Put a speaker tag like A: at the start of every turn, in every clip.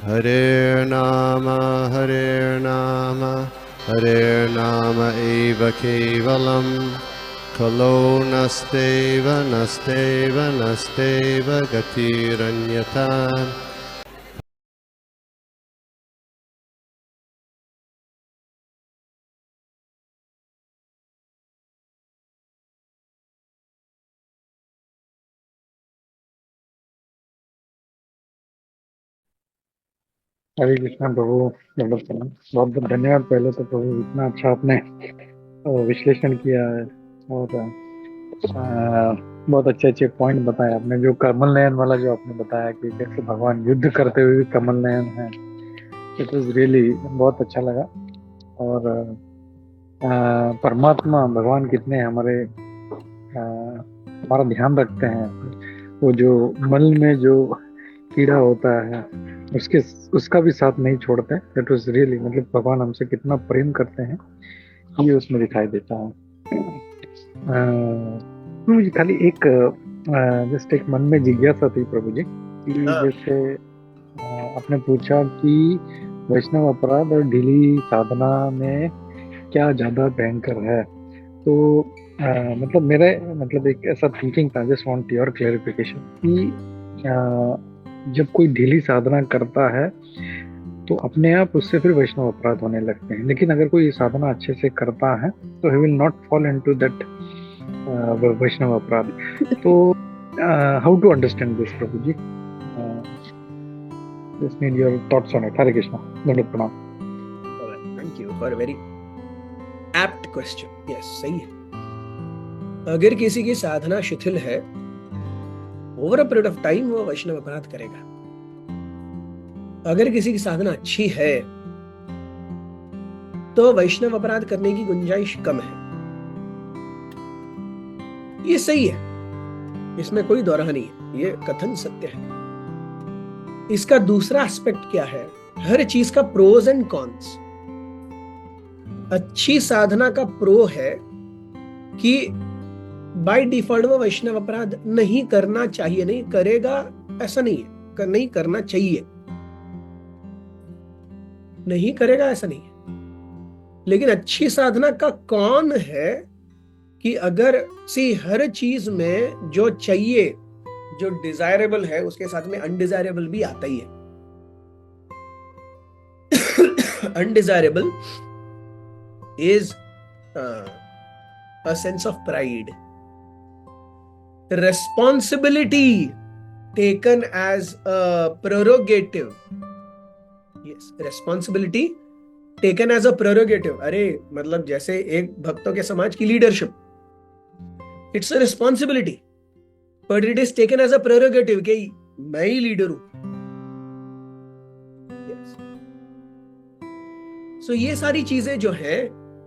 A: Hare Nama eva kevalam, kalo nasteva nasteva nasteva gatiranyata.
B: हरे कृष्णा प्रभु। बहुत बहुत धन्यवाद पहले तो प्रभु, इतना अच्छा आपने विश्लेषण किया है और बहुत अच्छे अच्छे पॉइंट बताए आपने। जो कमल नयन वाला जो आपने बताया कि कैसे भगवान युद्ध करते हुए भी कमल नयन है, इट वाज रियली बहुत अच्छा लगा। और परमात्मा भगवान कितने हमारा ध्यान रखते हैं। वो जो मल में जो कीड़ा होता है उसके उसका भी साथ नहीं छोड़ते। दैट वाज रियली, मतलब भगवान हमसे कितना प्रेम करते हैं ये उसमें दिखाई देता है। मुझे खाली एक जस्ट एक मन में जिज्ञासा थी प्रभु जी कि जैसे आपने पूछा कि वैष्णव अपराध और ढीली साधना में क्या ज्यादा भयंकर है, तो मतलब मेरा मतलब एक ऐसा थिंकिंग था, जस्ट वांट योर क्लेरिफिकेशन कि जब कोई ढीली साधना करता है तो अपने आप उससे फिर वैष्णव अपराध होने लगते हैं, लेकिन अगर कोई साधना अच्छे से करता है तो he will not fall into that Vaishnav अपराध। तो हाउ टू अंडरस्टैंड दिस प्रभु जी? Just need your thoughts on it. Hare Krishna, दंडवत प्रणाम।
C: Thank you for a very apt question. Yes, सही है। अगर किसी की साधना शिथिल है, over a period of time वो वैष्णव अपराध करेगा। अगर किसी की साधना अच्छी है तो वैष्णव अपराध करने की गुंजाइश कम है। ये सही है, इसमें कोई दो राह नहीं है, ये कथन सत्य है। इसका दूसरा एस्पेक्ट क्या है? हर चीज का प्रोज एंड कॉन्स। अच्छी साधना का प्रो है कि बाय डिफॉल्ट वो वैष्णव अपराध नहीं करना चाहिए। नहीं करेगा ऐसा नहीं है, नहीं करना चाहिए, नहीं करेगा ऐसा नहीं है। लेकिन अच्छी साधना का कौन है कि अगर हर चीज में जो चाहिए, जो डिजायरेबल है, उसके साथ में अनडिजायरेबल भी आता ही है। Undesirable is a sense of pride, responsibility taken as a prerogative. Yes, responsibility taken as a prerogative. अरे मतलब जैसे एक भक्तों के समाज की leadership, it's a responsibility, but it is taken as a prerogative कि मैं ही लीडर हूं। yes. So ये सारी चीजें जो है,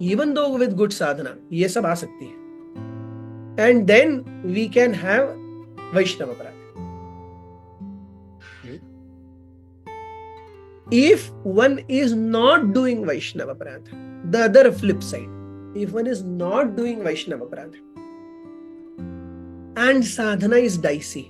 C: even though with good sadhana, ये सब आ सकती है। And then we can have Vaishnava Aparadha. If one is not doing Vaishnava Aparadha, the other flip side, if one is not doing Vaishnava Aparadha and sadhana is dicey,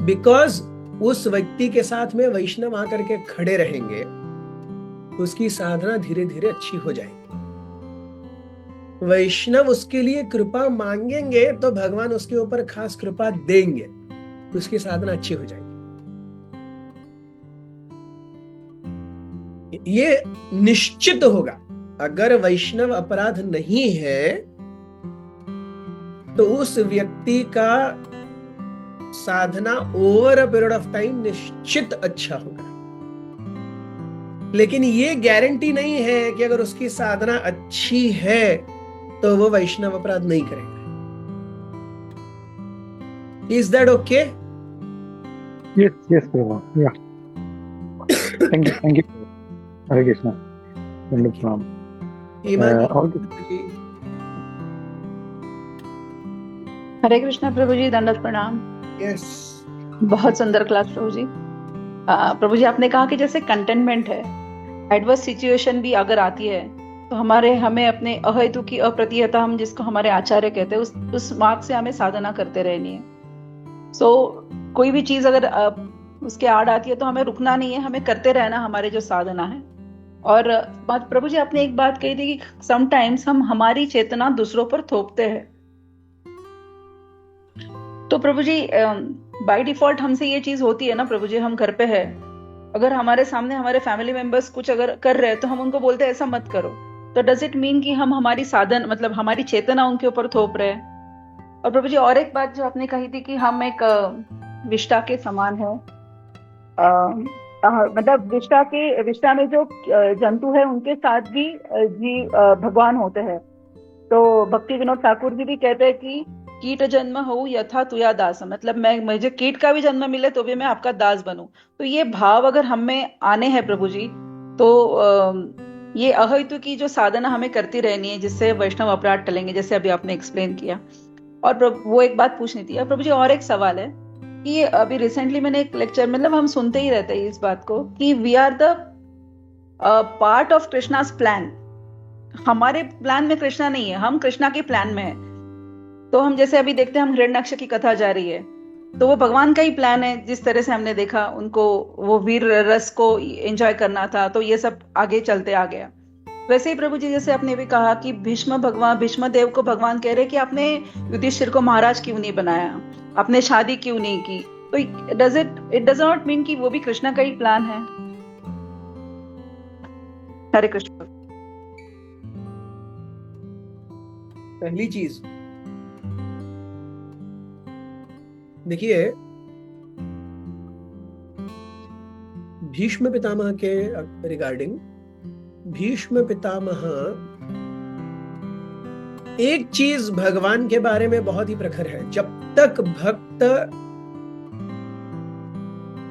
C: because उस व्यक्ति के साथ में वैष्णव आकर के खड़े रहेंगे, उसकी साधना धीरे धीरे अच्छी हो जाएगी। वैष्णव उसके लिए कृपा मांगेंगे तो भगवान उसके ऊपर खास कृपा देंगे, उसकी साधना अच्छी हो जाएगी। ये निश्चित होगा। अगर वैष्णव अपराध नहीं है तो उस व्यक्ति का साधना over a period of time निश्चित अच्छा होगा। लेकिन ये गारंटी नहीं है कि अगर उसकी साधना अच्छी है तो वो वैष्णव अपराध नहीं करेगा। Is that okay?
B: Yes yes प्रभु, या थैंक यू हरे कृष्णा, दंडवत प्रणाम।
D: हरे कृष्णा प्रभु जी, दंडवत प्रणाम।
C: यस,
D: बहुत सुंदर क्लास प्रभु जी। प्रभु जी आपने कहा कि जैसे कंटेनमेंट है, एडवर्स सिचुएशन भी अगर आती है तो हमें अपने अहेतु की अप्रतिहता, हम जिसको हमारे आचार्य कहते हैं, उस मार्ग से हमें साधना करते रहनी है। कोई भी चीज अगर उसके आड़ आती है तो हमें रुकना नहीं है, हमें करते रहना हमारे जो साधना है। और प्रभु जी, आपने एक बात कही थी कि समटाइम्स हम हमारी चेतना दूसरों पर थोपते हैं। तो प्रभु जी, बाय डिफॉल्ट हमसे ये चीज होती है ना प्रभु जी, हम घर पे है, अगर हमारे सामने हमारे फैमिली मेंबर्स कुछ अगर कर रहे हैं तो हम उनको बोलते हैं ऐसा मत करो। तो डज इट मीन कि हम हमारी मतलब हमारी चेतना उनके ऊपर थोप रहे हैं? और प्रभु जी, और एक बात जो आपने कही थी कि हम एक विष्टा के समान है, मतलब विष्टा में जो जंतु है उनके साथ भी जी भगवान होते हैं। तो भक्ति विनोद ठाकुर जी भी कहते हैं कि कीट जन्म हो यथा तुया दास, मतलब मुझे कीट का भी जन्म मिले तो भी मैं आपका दास बनूं। तो ये भाव अगर हम में आने हैं प्रभु जी, तो ये अहेतु की जो साधना हमें करती रहनी है, जिससे वैष्णव अपराध टलेंगे, जैसे अभी आपने एक्सप्लेन किया। और वो एक बात पूछनी थी। और प्रभु जी, और एक सवाल है कि अभी रिसेंटली मैंने एक लेक्चर, मतलब हम सुनते ही रहते हैं इस बात को कि we are the part of Krishna's plan. हमारे प्लान में कृष्णा नहीं है, हम कृष्णा के प्लान में है। तो हम जैसे अभी देखते हैं, हम हिरण्याक्ष की कथा जा रही है, तो वो भगवान का ही प्लान है। जिस तरह से हमने देखा उनको वो वीर रस को एंजॉय करना था, तो ये सब आगे चलते आ गया। वैसे ही प्रभु जी, जैसे आपने भी कहा कि भीष्म देव को भगवान कह रहे कि आपने युधिष्ठिर को महाराज क्यों नहीं बनाया, आपने शादी क्यों नहीं की। तो इट डज नॉट मीन कि वो भी कृष्णा का ही प्लान है। हरे कृष्ण।
C: पहली चीज देखिए, भीष्म पितामह के रिगार्डिंग, भीष्म पितामह एक चीज भगवान के बारे में बहुत ही प्रखर है। जब तक भक्त,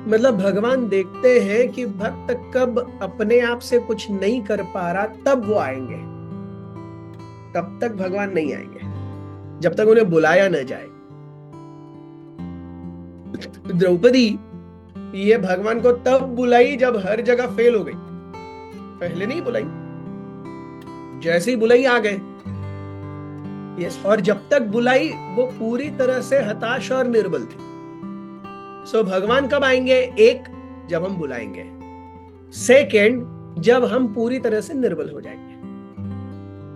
C: मतलब भगवान देखते हैं कि भक्त कब अपने आप से कुछ नहीं कर पा रहा, तब वो आएंगे। तब तक भगवान नहीं आएंगे जब तक उन्हें बुलाया न जाए। द्रौपदी ये भगवान को तब बुलाई जब हर जगह फेल हो गई, पहले नहीं बुलाई, जैसे ही बुलाई आ गए। यस, और जब तक बुलाई वो पूरी तरह से हताश और निर्बल थी। सो भगवान कब आएंगे? एक, जब हम बुलाएंगे। सेकेंड, जब हम पूरी तरह से निर्बल हो जाएंगे,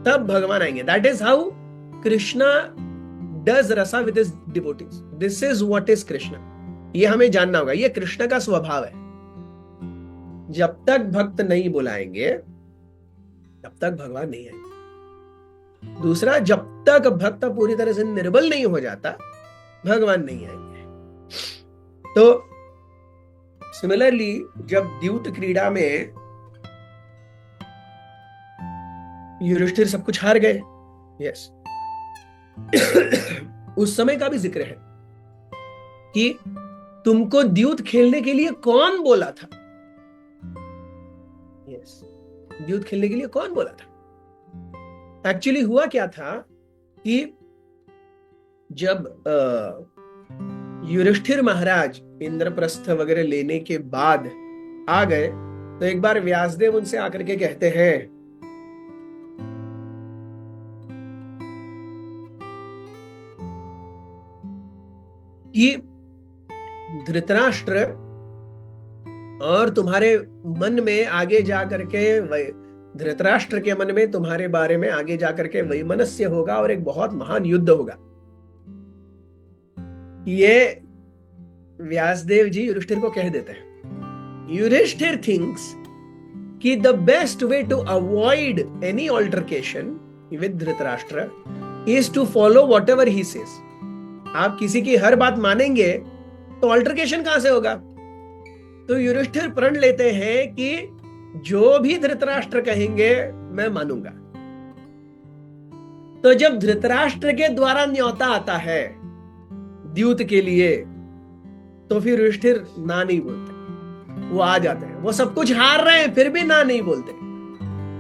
C: तब भगवान आएंगे। That is how Krishna does rasa with his devotees. This is what is Krishna. ये हमें जानना होगा, ये कृष्ण का स्वभाव है। जब तक भक्त नहीं बुलाएंगे तब तक भगवान नहीं आएंगे। दूसरा, जब तक भक्त पूरी तरह से निर्बल नहीं हो जाता, भगवान नहीं आएंगे। तो सिमिलरली, जब द्यूत क्रीड़ा में युधिष्ठिर सब कुछ हार गए, यस, उस समय का भी जिक्र है कि तुमको द्यूत खेलने के लिए कौन बोला था? यस, द्यूत खेलने के लिए कौन बोला था? एक्चुअली हुआ क्या था कि जब युधिष्ठिर महाराज इंद्रप्रस्थ वगैरह लेने के बाद आ गए, तो एक बार व्यासदेव उनसे आकर के कहते हैं कि धृतराष्ट्र और तुम्हारे मन में आगे जाकर के, धृतराष्ट्र के मन में तुम्हारे बारे में आगे जाकर के वैमनस्य होगा और एक बहुत महान युद्ध होगा। ये व्यासदेव जी युधिष्ठिर को कह देते हैं। युधिष्ठिर थिंक्स कि the best way to avoid any altercation with Dhritarashtra is to follow whatever he says. आप किसी की हर बात मानेंगे तो ऑल्टरकेशन कहां से होगा? तो युधिष्ठिर प्रण लेते हैं कि जो भी धृतराष्ट्र कहेंगे मैं मानूंगा। तो जब धृतराष्ट्र के द्वारा न्योता आता है द्यूत के लिए, तो फिर युधिष्ठिर ना नहीं बोलते, वो आ जाते हैं। वो सब कुछ हार रहे हैं फिर भी ना नहीं बोलते।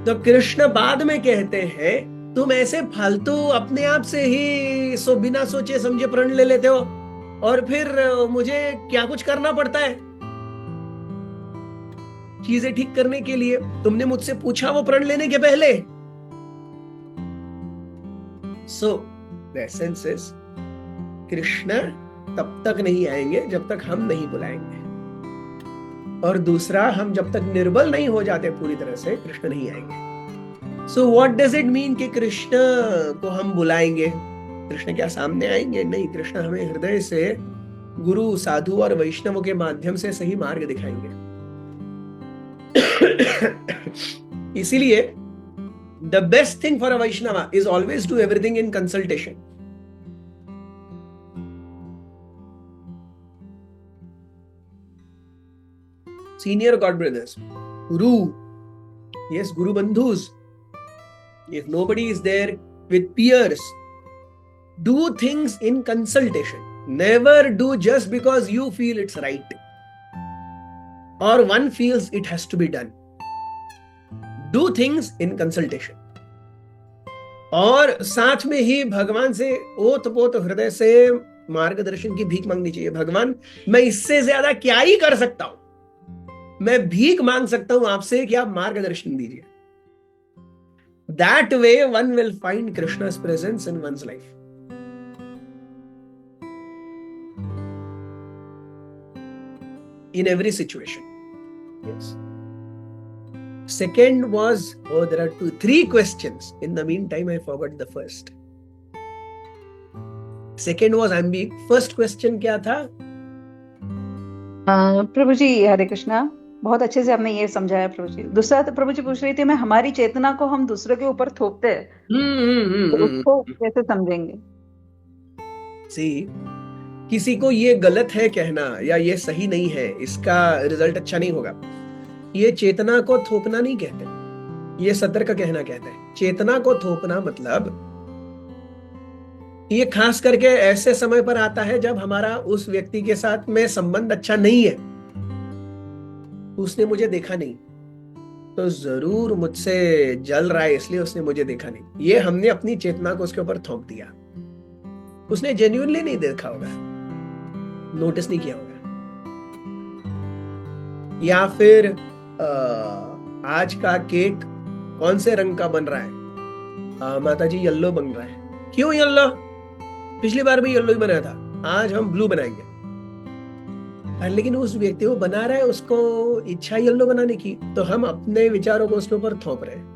C: तो कृष्ण बाद में कहते हैं, तुम ऐसे फालतू अपने आप से ही बिना सोचे समझे प्रण ले लेते हो, और फिर मुझे क्या कुछ करना पड़ता है चीजें ठीक करने के लिए। तुमने मुझसे पूछा वो प्रण लेने के पहले, so the essence is Krishna तब तक नहीं आएंगे जब तक हम नहीं बुलाएंगे, और दूसरा, हम जब तक निर्बल नहीं हो जाते पूरी तरह से, कृष्ण नहीं आएंगे। So what does it mean कि कृष्ण को हम बुलाएंगे? कृष्ण क्या सामने आएंगे? नहीं, कृष्ण हमें हृदय से गुरु, साधु और वैष्णवों के माध्यम से सही मार्ग दिखाएंगे। इसीलिए the best thing for a Vaishnav is always do everything in consultation. Senior God brothers, Guru, yes, Guru Bandhus, if nobody is there with peers, do things in consultation. Never do just because you feel it's right or one feels it has to be done. Do things in consultation. और साथ में ही भगवान से ओत पोत हृदय से मार्गदर्शन की भीख मांगनी चाहिए। भगवान, मैं इससे ज्यादा क्या ही कर सकता हूं, मैं भीख मांग सकता हूं आपसे कि आप मार्गदर्शन दीजिए। That way one will find Krishna's presence in one's life. In every situation. Yes. Second was, there are three questions. In the meantime, I forgot the first. Second was ambiguous. First question क्या था?
D: प्रभु जी हरे कृष्णा, बहुत अच्छे से आपने ये समझाया प्रभु जी। दूसरा तो प्रभु जी पूछ रही थी, मैं हमारी चेतना को हम दूसरे के ऊपर थोपते हैं, तो उसको कैसे समझेंगे?
C: See, किसी को ये गलत है कहना या ये सही नहीं है, इसका रिजल्ट अच्छा नहीं होगा। ये चेतना को थोपना नहीं कहते, ये सतर्क कहना कहते हैं। चेतना को थोपना मतलब ये खास करके ऐसे समय पर आता है जब हमारा उस व्यक्ति के साथ में संबंध अच्छा नहीं है, उसने मुझे देखा नहीं, तो जरूर मुझसे जल रहा है इसलिए उसने मुझे देखा नहीं। ये हमने अपनी चेतना को उसके ऊपर थोप दिया। उसने जेन्युइनली नहीं देखा होगा, नोटिस नहीं किया होगा। या फिर आज का केक कौन से रंग का बन रहा है? माता जी येलो बन रहा है। क्यों येलो? पिछली बार भी येलो ही बनाया था, आज हम ब्लू बनाएंगे। लेकिन उस व्यक्ति को बना रहा है, उसको इच्छा येलो बनाने की, तो हम अपने विचारों को उसके ऊपर थोप रहे हैं।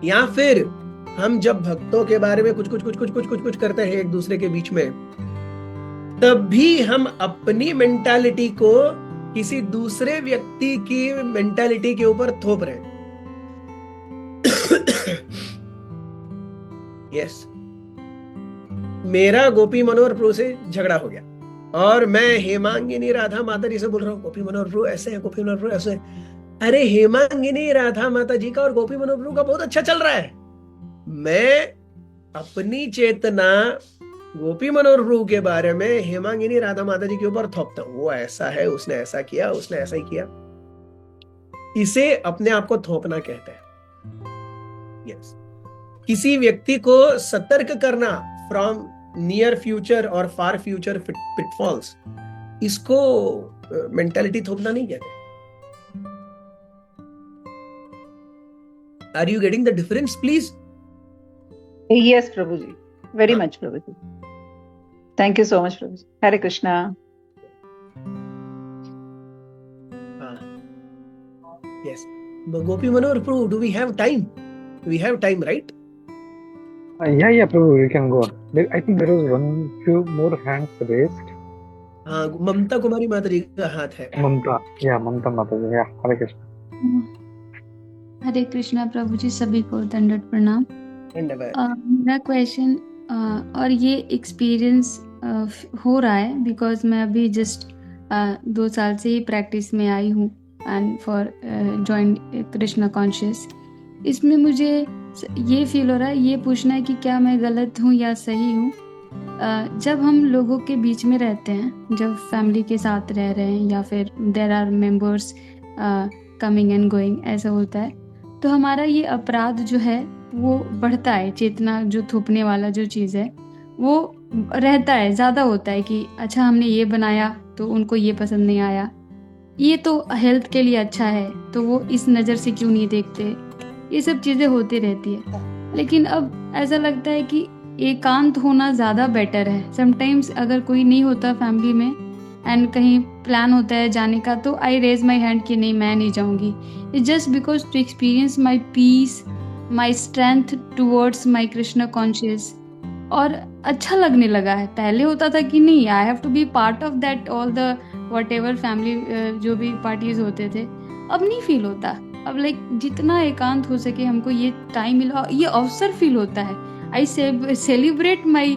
C: या फिर हम जब भक्तों के बारे में कुछ करते हैं एक दूसरे के बीच में, तब भी हम अपनी मेंटालिटी को किसी दूसरे व्यक्ति की मेंटालिटी के ऊपर थोप रहे हैं। यस, मेरा गोपी मनोहर प्रभु से झगड़ा हो गया और मैं हेमांगिनी राधा माता जी से बोल रहा हूँ, गोपी मनोहर प्रभु ऐसे है, गोपी मनोहर प्रभु ऐसे। अरे हेमांगिनी राधा माता जी का और गोपी मनोहर प्रभु का बहुत अच्छा चल रहा है। मैं अपनी चेतना गोपी मनोहर प्रभु के बारे में हेमांगिनी राधा माता जी के ऊपर थोपता हूँ, वो ऐसा है, उसने ऐसा किया, उसने ऐसा ही किया। इसे अपने आप को थोपना कहते हैं। यस, किसी व्यक्ति को सतर्क करना फ्रॉम नियर फ्यूचर और फार फ्यूचर पिटफॉल्स, इसको मेंटालिटी थोपना नहीं कहते। Are you getting the difference please?
D: Yes Prabhu ji, very much Prabhu ji, thank you so much Prabhu ji. Hare Krishna.
C: Yes, Gopi Manohar Prabhu, do we have time? We have time, right?
B: Yeah, Prabhu, we can go on. I think there was few more hands raised.
C: हाँ, ममता कुमारी माता जी का हाथ है।
B: ममता माता जी, हरे कृष्ण।
E: हरे कृष्णा प्रभु जी, सभी को दंडवत प्रणाम। मेरा क्वेश्चन और ये एक्सपीरियंस हो रहा है बिकॉज मैं अभी जस्ट 2 साल से ही प्रैक्टिस में आई हूँ and for join Krishna conscious. इसमें मुझे ये फील हो रहा है, ये पूछना है कि क्या मैं गलत हूँ या सही हूँ। जब हम लोगों के बीच में रहते हैं, जब फैमिली के साथ रह रहे हैं या फिर there are members coming and going, ऐसा होता है, तो हमारा ये अपराध जो है वो बढ़ता है। चेतना जो थोपने वाला जो चीज़ है वो रहता है, ज़्यादा होता है कि अच्छा हमने ये बनाया तो उनको ये पसंद नहीं आया, ये तो हेल्थ के लिए अच्छा है तो वो इस नज़र से क्यों नहीं देखते। ये सब चीज़ें होती रहती है। लेकिन अब ऐसा लगता है कि एकांत होना ज़्यादा बेटर है। समटाइम्स अगर कोई नहीं होता फैमिली में एंड कहीं प्लान होता है जाने का, तो आई रेज माई हैंड कि नहीं, मैं नहीं जाऊँगी। It's just because to experience my peace, my strength towards my Krishna conscious. और अच्छा लगने लगा है। पहले होता था कि नहीं, I have to be part of that all the whatever family जो भी पार्टीज होते थे। अब नहीं फील होता। अब लाइक जितना एकांत हो सके हमको ये टाइम मिला, ये अवसर फील होता है। आई सेलिब्रेट माई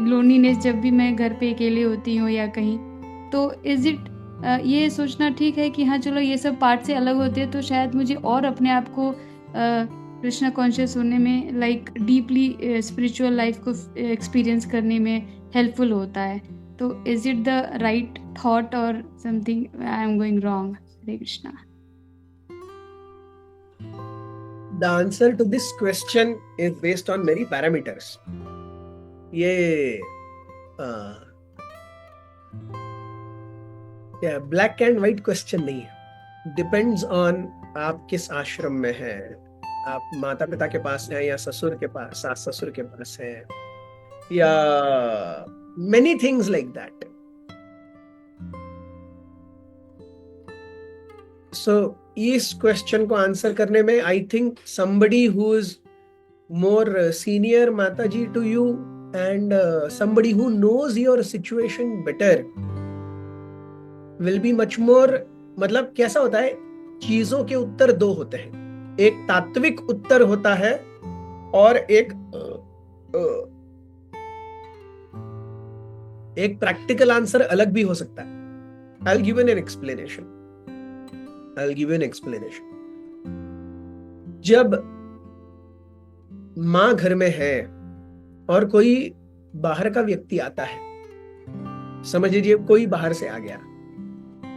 E: लोनलीनेस जब भी मैं घर पे अकेले होती हूँ या कहीं। तो इज इट ये सोचना ठीक है कि हाँ चलो ये सब पार्ट से अलग होते हैं, तो शायद मुझे और अपने आप को कृष्णा कॉन्शियस होने में, लाइक डीपली स्पिरिचुअल लाइफ को एक्सपीरियंस करने में हेल्पफुल होता है। तो is it the right thought और something I am going wrong? Hare Krishna.
C: The answer to this question is based on many parameters. ये ब्लैक एंड व्हाइट क्वेश्चन नहीं है। डिपेंड्स ऑन आप किस आश्रम में हैं, आप माता पिता के पास हैं या ससुर के पास, सास ससुर के पास हैं, या many things like that. So इस क्वेश्चन को आंसर करने में I think somebody who is more senior माता जी to you and somebody who knows your situation better will be much more, मतलब कैसा होता है, चीजों के उत्तर दो होते हैं। एक तात्विक उत्तर होता है और एक प्रैक्टिकल आंसर अलग भी हो सकता है। I'll give you an explanation. जब माँ घर में है और कोई बाहर का व्यक्ति आता है, समझ लीजिए कोई बाहर से आ गया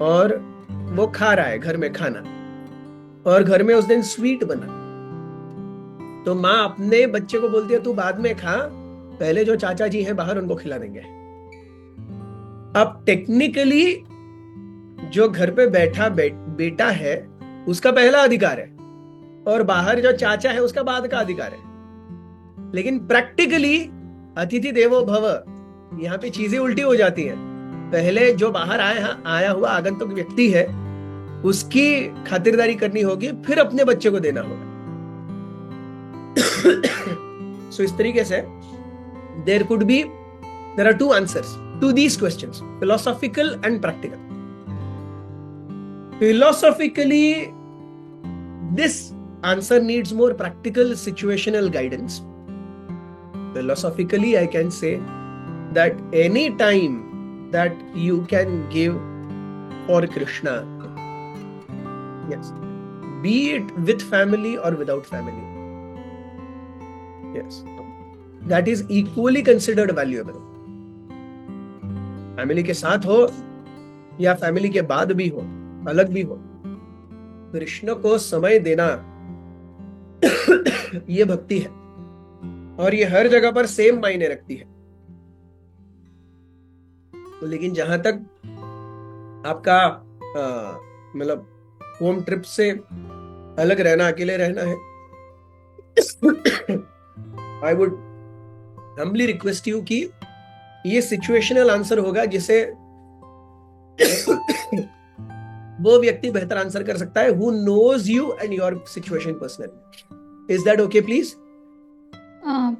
C: और वो खा रहा है घर में खाना, और घर में उस दिन स्वीट बना, तो माँ अपने बच्चे को बोलती है तू बाद में खा, पहले जो चाचा जी हैं बाहर उनको खिला देंगे। अब टेक्निकली जो घर पे बैठा बेटा है उसका पहला अधिकार है, और बाहर जो चाचा है उसका बाद का अधिकार है। लेकिन प्रैक्टिकली अतिथि देवो भव, यहाँ पे चीजें उल्टी हो जाती हैं। पहले जो बाहर आया हुआ आगंतुक व्यक्ति है उसकी खातिरदारी करनी होगी, फिर अपने बच्चे को देना होगा। सो इस तरीके से there are two answers to these questions, philosophical and practical. Philosophically, this answer needs more practical situational guidance. Philosophically, I can say that any time that you can give for Krishna, yes, be it with family or without family, yes, that is equally considered valuable. Family के साथ हो या family के बाद भी हो, अलग भी हो, कृष्ण को समय देना ये भक्ति है, और ये हर जगह पर सेम मायने रखती है। लेकिन जहां तक आपका मतलब होम ट्रिप से अलग रहना, अकेले रहना है, I would humbly request you कि ये सिचुएशनल आंसर होगा जिसे वो व्यक्ति बेहतर आंसर कर सकता है, who knows you and your situation personally. Is that okay, please?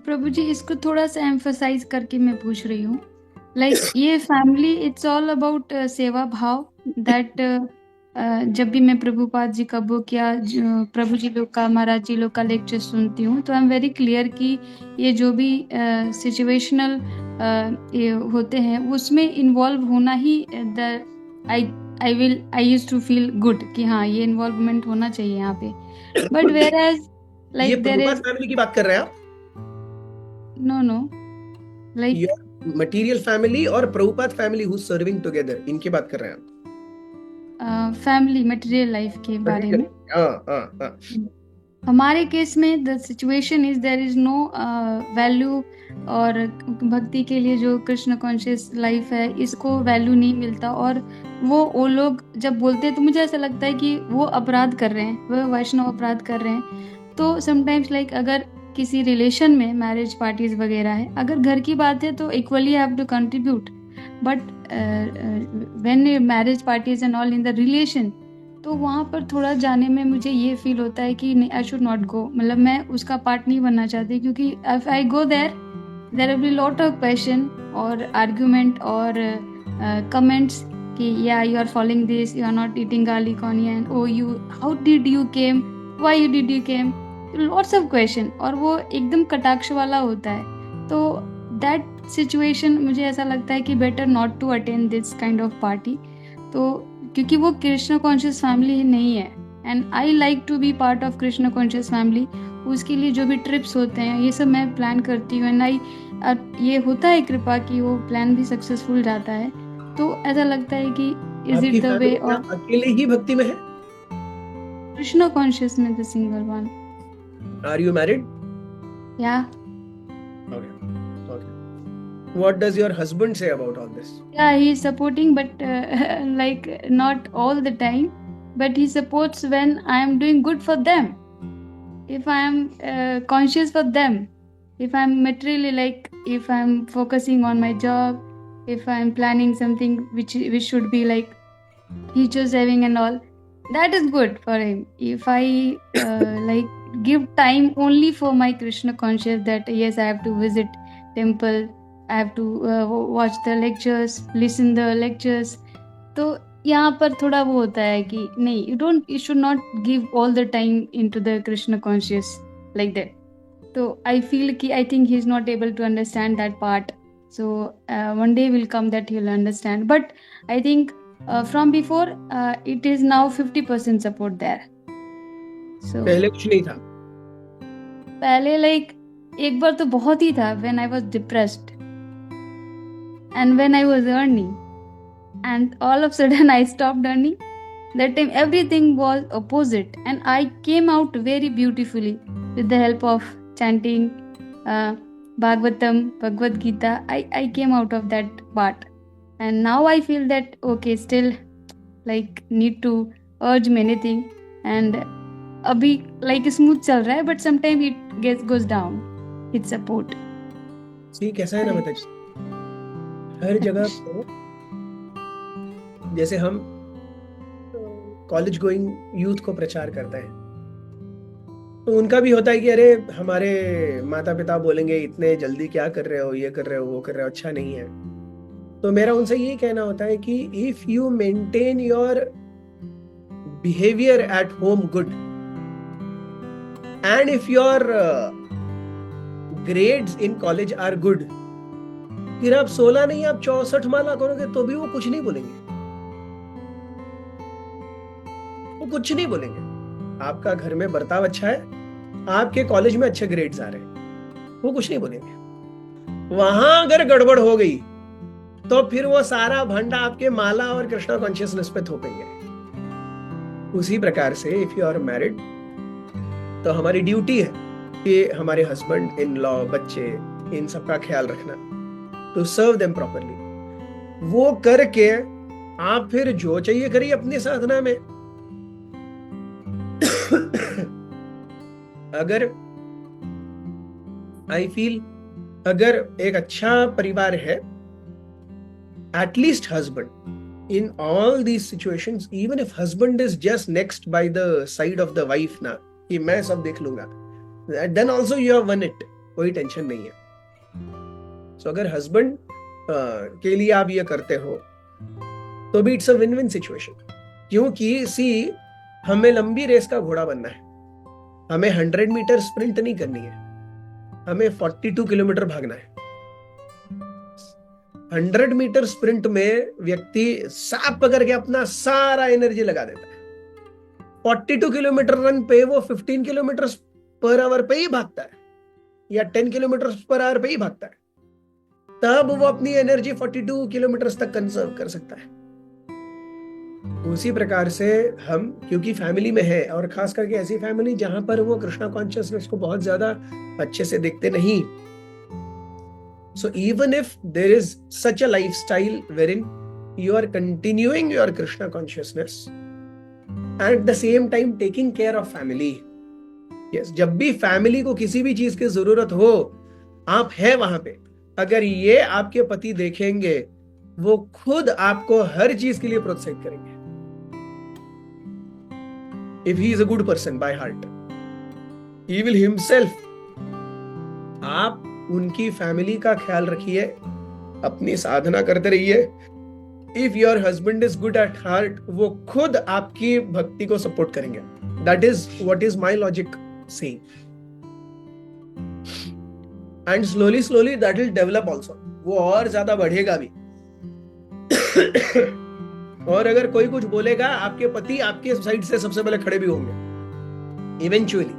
E: प्रभु जी, इसको थोड़ा सा एम्फसाइज करके मैं पूछ रही हूँ, लाइक ये फैमिली इट्स ऑल अबाउट सेवा भाव, दैट जब भी मैं प्रभुपाद जी का बुक या प्रभु जी लोग का, महाराज जी लोग का लेक्चर सुनती हूँ, तो आई एम वेरी क्लियर कि ये जो भी सिचुएशनल होते हैं उसमें इन्वॉल्व होना ही I used to feel good कि हाँ ये इन्वॉल्वमेंट होना चाहिए यहाँ पे। But whereas like there is
C: family की बात कर रहे हैं आप?
E: नो लाइक
C: मटेरियल फैमिली और Prabhupada family who serving together, इनकी बात कर रहे हैं आप?
E: फैमिली मटेरियल लाइफ के बारे में। हमारे केस में the situation is there is no value, और भक्ति के लिए जो कृष्ण कॉन्शियस लाइफ है इसको वैल्यू नहीं मिलता, और वो लोग जब बोलते हैं तो मुझे ऐसा लगता है कि वो अपराध कर रहे हैं, वो वैष्णव अपराध कर रहे हैं। तो समटाइम्स लाइक अगर किसी रिलेशन में मैरिज पार्टीज वगैरह है, अगर घर की बात है तो equally have to contribute, but when marriage parties and all in the relation, तो वहाँ पर थोड़ा जाने में मुझे ये फील होता है कि नहीं, आई शुड नॉट गो, मतलब मैं उसका पार्ट नहीं बनना चाहती, क्योंकि if I go there will be lot of question और आर्ग्यूमेंट और कमेंट्स कि या you are following this, you are not eating garlic onion, oh you how did you came, why did you came, lots of question, और वो एकदम कटाक्ष वाला होता है। तो दैट सिचुएशन मुझे ऐसा लगता है कि better not to attend this kind of party, तो क्योंकि वो कृष्ण कॉन्शियस फैमिली ही नहीं है, and I like to be part of Krishna conscious family. उसके लिए जो भी ट्रिप्स होते हैं ये सब मैं प्लान करती हूँ, एंड ये होता है कृपा कि वो प्लान भी सक्सेसफुल जाता है। तो ऐसा लगता है कि इज इट द वे, और
C: अकेले ही भक्ति में है?
E: कृष्ण कॉन्शियस में the single one.
C: Are you married?
E: या
C: What does your husband say about all this?
E: Yeah, he is supporting, but like not all the time, but he supports when I am doing good for them. If I am conscious for them, if I am materially, like if I am focusing on my job, if I am planning something which should be like future saving and all, that is good for him. If I like give time only for my Krishna conscious, that yes, I have to visit temple, I have to watch the lectures, listen the lectures, तो यहाँ पर थोड़ा वो होता है कि नहीं, you should not give all the time into the Krishna conscious like that. तो I feel कि I think he is not able to understand that part. So one day will come that he will understand. But I think from before it is now 50% support there. So
C: पहले कुछ नहीं था?
E: पहले like एक बार तो बहुत ही था, when I was depressed. And when I was earning, and all of a sudden I stopped earning, that time everything was opposite, and I came out very beautifully with the help of chanting Bhagavatam, Bhagavad Gita. I came out of that part, and now I feel that okay, still like need to urge many things, and अभी like smooth चल रहा है, but sometimes it goes down. It's support.
C: ठीक कैसा है ना बताइए। हर जगह पे जैसे हम कॉलेज गोइंग यूथ को प्रचार करते हैं, तो उनका भी होता है कि अरे हमारे माता पिता बोलेंगे इतने जल्दी क्या कर रहे हो, ये कर रहे हो, वो कर रहे हो, अच्छा नहीं है। तो मेरा उनसे ये कहना होता है कि if you maintain your behaviour at home good, and if your grades in college are good, फिर आप 16 नहीं, आप 64 माला करोगे तो भी वो कुछ नहीं बोलेंगे, वो कुछ नहीं बोलेंगे। आपका घर में बर्ताव अच्छा है, आपके कॉलेज में अच्छे ग्रेड्स आ रहे हैं, वो कुछ नहीं बोलेंगे। वहां अगर गड़बड़ हो गई तो फिर वो सारा भंडा आपके माला और कृष्णा कॉन्शियसनेस पे थोपेंगे। उसी प्रकार से इफ यू आर मैरिड, तो हमारी ड्यूटी है कि हमारे हस्बैंड, इन लॉ, बच्चे, इन सबका ख्याल रखना, टू सर्व देम प्रॉपरली। वो करके आप फिर जो चाहिए करिए अपनी साधना में। अगर आई फील अगर एक अच्छा परिवार है, at least husband in all these situations, even if husband is just next by the side of the wife ना, कि मैं सब देख लूंगा, then also you have won it, कोई टेंशन नहीं है। So, अगर हस्बैंड के लिए आप ये करते हो तो भी it's a win win situation, क्योंकि हमें लंबी रेस का घोड़ा बनना है। हमें 100 मीटर स्प्रिंट नहीं करनी है, हमें 42 किलोमीटर भागना है। 100 मीटर स्प्रिंट में व्यक्ति सांप पकड़ के अपना सारा एनर्जी लगा देता है। 42 किलोमीटर रन पे वो 15 किलोमीटर पर आवर पे ही भागता है, या 10 किलोमीटर पर आवर पे ही भागता है, तब वो अपनी एनर्जी 42 किलोमीटर तक कंजर्व कर सकता है। उसी प्रकार से हम, क्योंकि फैमिली में है, और खास करके ऐसी फैमिली जहां पर वो कृष्णा कॉन्शियसनेस को बहुत ज्यादा अच्छे से देखते नहीं, so even if there is such a lifestyle wherein you are continuing your Krishna consciousness at the same time taking care of family, yes, जब भी फैमिली को किसी भी चीज की जरूरत हो, आप है वहां पे। अगर ये आपके पति देखेंगे, वो खुद आपको हर चीज के लिए प्रोत्साहित करेंगे। If he is a good person by heart, he will himself. आप उनकी फैमिली का ख्याल रखिए, अपनी साधना करते रहिए। If your husband is good at heart, वो खुद आपकी भक्ति को सपोर्ट करेंगे। That is what is my logic saying, and slowly slowly that will develop also. वो और ज्यादा बढ़ेगा भी। और अगर कोई कुछ बोलेगा, आपके पति आपके साइड से सबसे पहले खड़े भी होंगे eventually.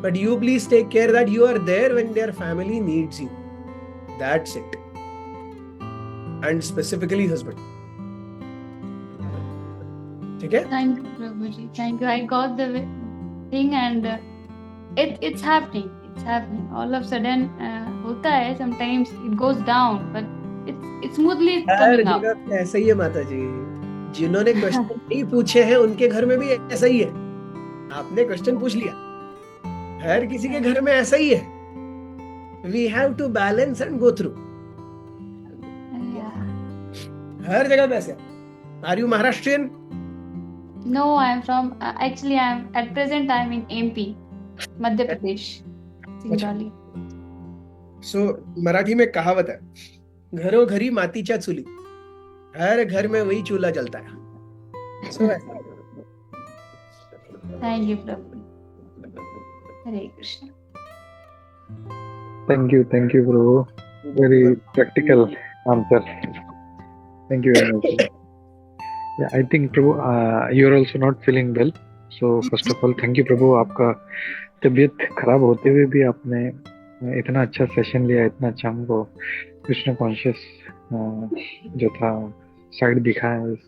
C: But you please take care that you are there when their family needs you. That's it. And specifically husband. ठीक है?
E: Thank you, Prabhuji. Thank you. I got the thing, and it's happening. It's happening. All of a sudden, होता है. Sometimes it goes down, but it's smoothly
C: her
E: coming up.
C: जगह पे ऐसा ही है माता जी। जिन्होंने क्वेश्चन नहीं पूछे हैं, उनके घर में भी ऐसा ही है। आपने क्वेश्चन पूछ लिया, हर किसी के घर में ऐसा ही है। We have to balance and go through.
E: Yeah.
C: हर जगह पे ऐसे। Are you Maharashtrian?
E: No, I'm from. Actually, at present I'm in MP, Madhya Pradesh, Singrauli.
C: So Marathi में कहावत है, घरों घरी मातीच्या चुली। हर घर में वही चूल्हा जलता है। So ऐसा।
E: Thank you, Prabhu. Hare Krishna.
B: Thank you, Prabhu. Very practical answer. Thank you very much. Yeah, I think Prabhu, you're also not feeling well. So first of all, thank you Prabhu. आपका तबीयत खराब होते हुए भी आपने इतना अच्छा session लिया, इतना अच्छा हमको कृष्ण कॉन्शियस जो था साइड दिखाया इस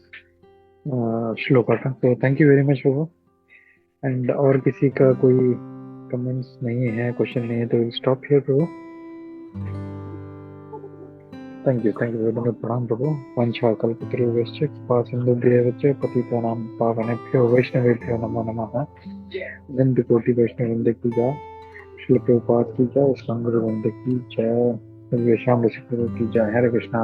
B: श्लोका का। तो thank you very much Prabhu. And और किसी का कोई कमेंट्स नहीं है, क्वेश्चन नहीं है, तो stop here Prabhu. Thank you प्रणाम प्रभु। वंशा कल्पतरुभ्यश्च कृपा सिन्धुभ्यश्च पतितानां पावनेभ्यो वैष्णवेभ्यो नमो नमः। अनंत कोटि वैष्णववृंद की जय, श्रील प्रभुपाद की जय, इस्कॉन गुरु वृंद की जय, सर्वेषां रसिक गुरु की जय। हरे कृष्णा।